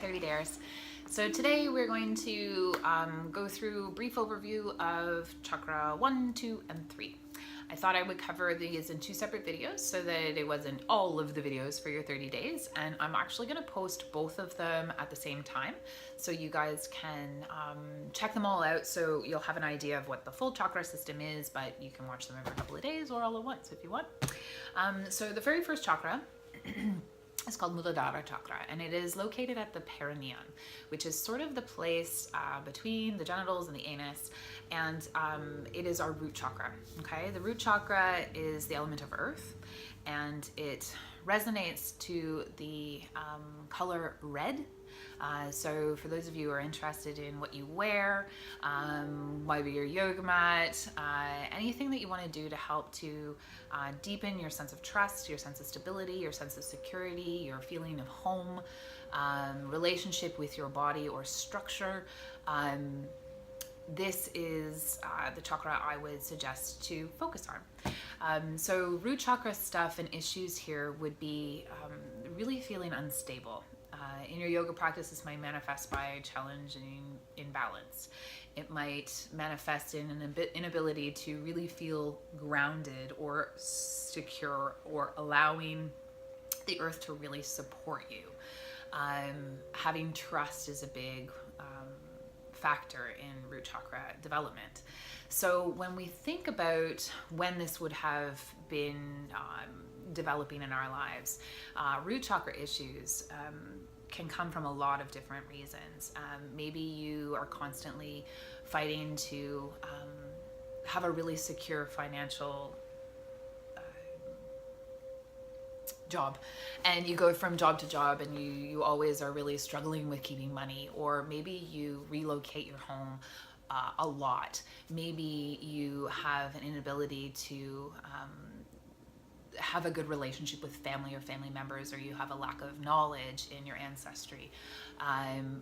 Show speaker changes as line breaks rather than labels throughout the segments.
30 days. So today we're going to go through a brief overview of chakra 1, 2, and 3. I thought I would cover these in 2 separate videos so that it wasn't all of the videos for your 30 days. And I'm actually going to post both of them at the same time so you guys can check them all out, so you'll have an idea of what the full chakra system is, but you can watch them every couple of days or all at once if you want. So the very first chakra it's called Muladhara Chakra, and it is located at the perineum, which is sort of the place between the genitals and the anus, and it is our root chakra. Okay, the root chakra is the element of earth, and it resonates to the color red. So for those of you who are interested in what you wear, maybe your yoga mat, anything that you want to do to help to deepen your sense of trust, your sense of stability, your sense of security, your feeling of home, relationship with your body or structure, this is the chakra I would suggest to focus on. So root chakra stuff and issues here would be really feeling unstable. In your yoga practice, this might manifest by challenging imbalance. It might manifest in an inability to really feel grounded or secure, or allowing the earth to really support you. Having trust is a big factor in root chakra development. So when we think about when this would have been developing in our lives, root chakra issues can come from a lot of different reasons. Maybe you are constantly fighting to have a really secure financial job, and you go from job to job and you always are really struggling with keeping money. Or maybe you relocate your home a lot. Maybe you have an inability to have a good relationship with family or family members, or you have a lack of knowledge in your ancestry.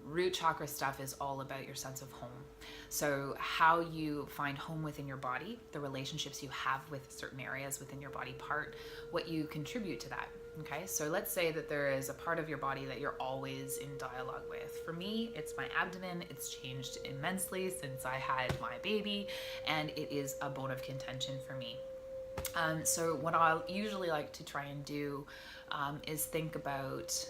Root chakra stuff is all about your sense of home. So how you find home within your body, the relationships you have with certain areas within your body part, what you contribute to that. Okay, so let's say that there is a part of your body that you're always in dialogue with. For me, it's my abdomen. It's changed immensely since I had my baby, and it is a bone of contention for me. So what I'll usually like to try and do is think about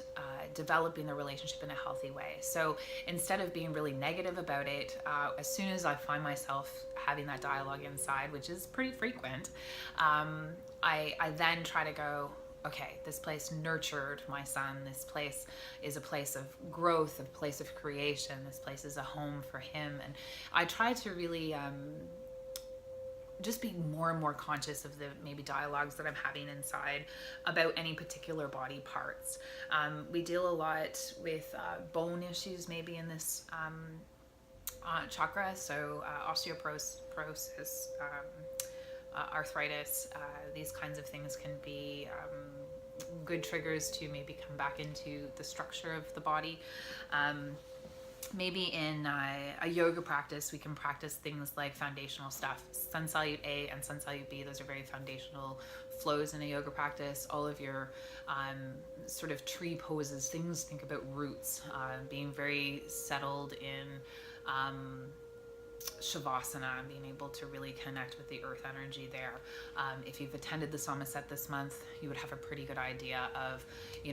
developing the relationship in a healthy way. So instead of being really negative about it, as soon as I find myself having that dialogue inside, which is pretty frequent, I then try to go, okay, this place nurtured my son. This place is a place of growth, a place of creation. This place is a home for him. And I try to really just be more and more conscious of the maybe dialogues that I'm having inside about any particular body parts. We deal a lot with bone issues maybe in this chakra, so osteoporosis, arthritis, these kinds of things can be good triggers to maybe come back into the structure of the body. Maybe in a yoga practice, we can practice things like foundational stuff. Sun Salute A and Sun Salute B, those are very foundational flows in a yoga practice. All of your sort of tree poses, things, think about roots, being very settled in Shavasana, and being able to really connect with the earth energy there. If you've attended the Somerset this month, you would have a pretty good idea of,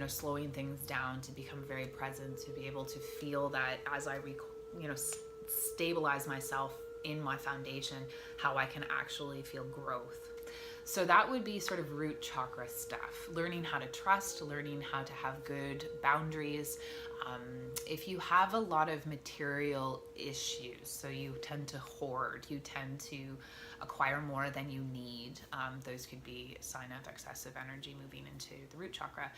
slowing things down to become very present, to be able to feel that as I, stabilize myself in my foundation, how I can actually feel growth. So that would be sort of root chakra stuff, learning how to trust, learning how to have good boundaries. If you have a lot of material issues, so you tend to hoard, you tend to acquire more than you need, those could be a sign of excessive energy moving into the root chakra,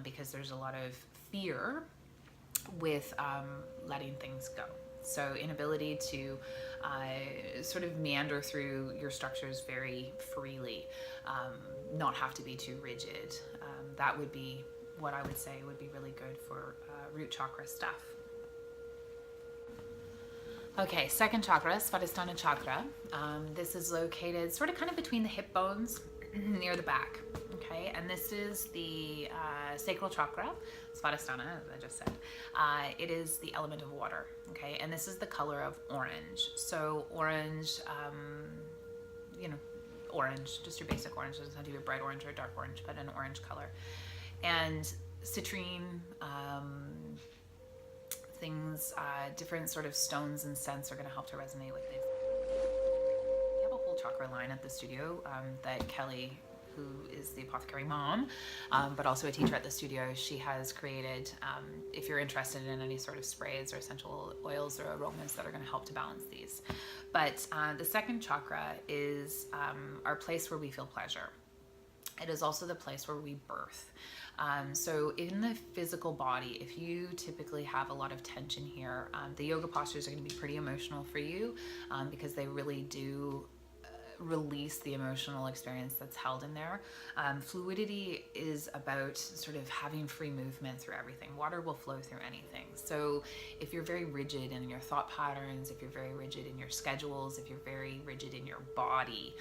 because there's a lot of fear with letting things go. So inability to sort of meander through your structures very freely, not have to be too rigid. That would be what I would say would be really good for root chakra stuff. Okay, second chakra, Svadhisthana chakra. This is located sort of kind of between the hip bones near the back. Okay. Okay, and this is the sacral chakra, Svadhisthana, as I just said. It is the element of water, okay, and this is the color of orange. So orange, you know, orange, just your basic orange. It doesn't have to be a bright orange or a dark orange, but an orange color. And citrine, things, different sort of stones and scents are going to help to resonate with it. We have a whole chakra line at the studio that Kelly, who is the apothecary mom, but also a teacher at the studio, she has created, if you're interested in any sort of sprays or essential oils or aromas that are going to help to balance these. But the second chakra is our place where we feel pleasure. It is also the place where we birth. So in the physical body, if you typically have a lot of tension here, the yoga postures are going to be pretty emotional for you because they really do release the emotional experience that's held in there. Fluidity is about sort of having free movement through everything. Water will flow through anything. So if you're very rigid in your thought patterns, if you're very rigid in your schedules, if you're very rigid in your body,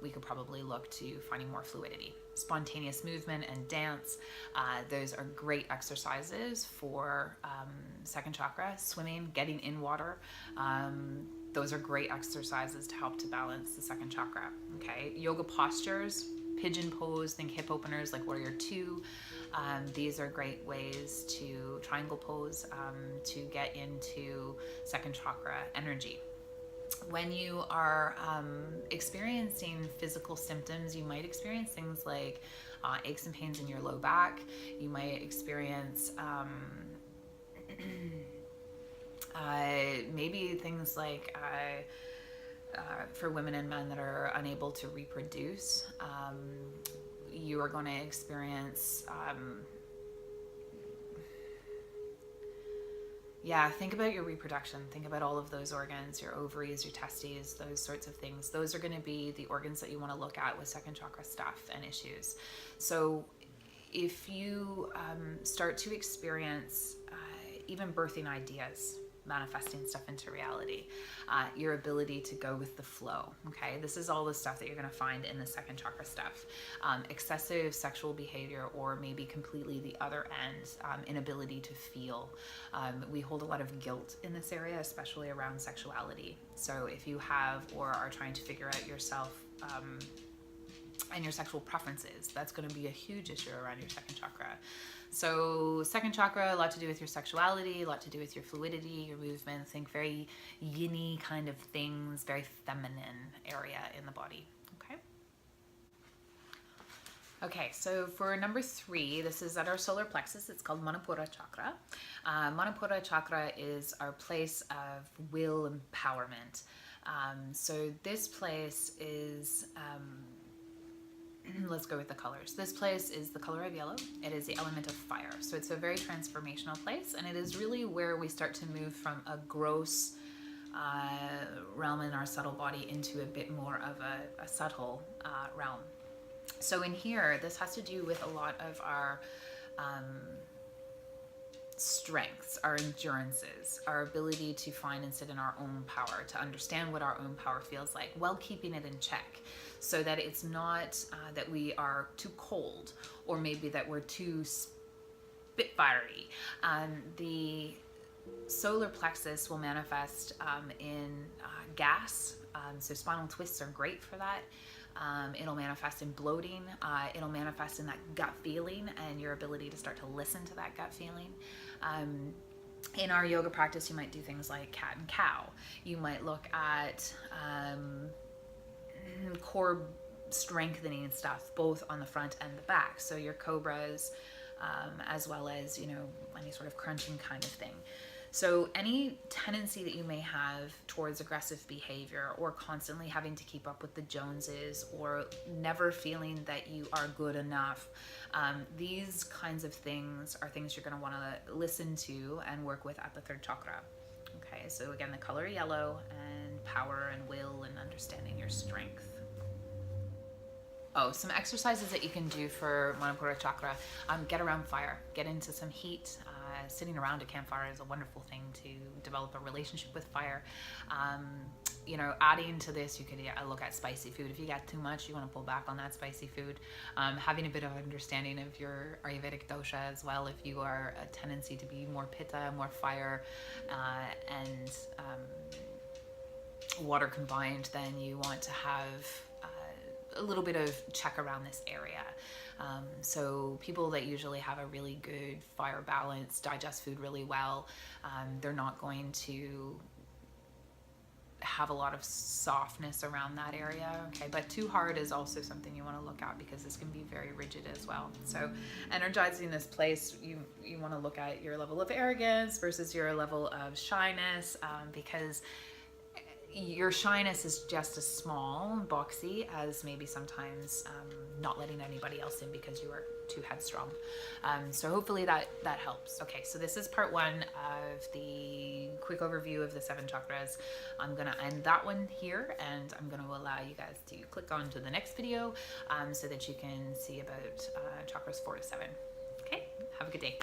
we could probably look to finding more fluidity. Spontaneous movement and dance, those are great exercises for second chakra. Swimming, getting in water, those are great exercises to help to balance the second chakra. Okay, yoga postures, pigeon pose, think hip openers like warrior two. These are great ways to triangle pose to get into second chakra energy. When you are experiencing physical symptoms, you might experience things like aches and pains in your low back. You might experience maybe things like for women and men that are unable to reproduce, you are going to experience think about your reproduction. Think about all of those organs, your ovaries, your testes, those sorts of things. Those are going to be the organs that you want to look at with second chakra stuff and issues. So if you start to experience even birthing ideas, manifesting stuff into reality, your ability to go with the flow, okay? This is all the stuff that you're going to find in the second chakra stuff. Excessive sexual behavior, or maybe completely the other end, inability to feel. We hold a lot of guilt in this area, especially around sexuality. So if you have or are trying to figure out yourself and your sexual preferences, that's going to be a huge issue around your second chakra. So second chakra, a lot to do with your sexuality, a lot to do with your fluidity, your movement. Think very yin-y kind of things, very feminine area in the body. Okay, so for number 3, this is at our solar plexus. It's called Manipura Chakra. Manipura Chakra is our place of will empowerment. So this place is... let's go with the colors. This place is the color of yellow. It is the element of fire. So it's a very transformational place, and it is really where we start to move from a gross realm in our subtle body into a bit more of a subtle realm. So in here, this has to do with a lot of our strengths, our endurances, our ability to find and sit in our own power, to understand what our own power feels like while keeping it in check, so that it's not that we are too cold, or maybe that we're too spitfirey. The solar plexus will manifest in gas, so spinal twists are great for that. It'll manifest in bloating. It'll manifest in that gut feeling and your ability to start to listen to that gut feeling. In our yoga practice, you might do things like cat and cow. You might look at core strengthening stuff, both on the front and the back. So your cobras, as well as, any sort of crunching kind of thing. So any tendency that you may have towards aggressive behavior, or constantly having to keep up with the Joneses, or never feeling that you are good enough, these kinds of things are things you're going to want to listen to and work with at the third chakra. Okay, so again, the color yellow, and power and will and understanding your strength. Oh, some exercises that you can do for Manipura Chakra. Get around fire, get into some heat. Sitting around a campfire is a wonderful thing to develop a relationship with fire. you know, adding to this, you could look at spicy food. If you get too much, you want to pull back on that spicy food. Having a bit of understanding of your Ayurvedic dosha as well. If you are a tendency to be more pitta, more fire, and water combined, then you want to have a little bit of check around this area. So people that usually have a really good fire balance, digest food really well, they're not going to have a lot of softness around that area. Okay, but too hard is also something you want to look at, because this can be very rigid as well. So energizing this place, you want to look at your level of arrogance versus your level of shyness, because your shyness is just as small, boxy, as maybe sometimes not letting anybody else in because you are too headstrong. So hopefully that helps. Okay, so this is part 1 of the quick overview of the 7 chakras. I'm gonna end that one here, and I'm gonna allow you guys to click on to the next video so that you can see about chakras 4 to 7. Okay, have a good day.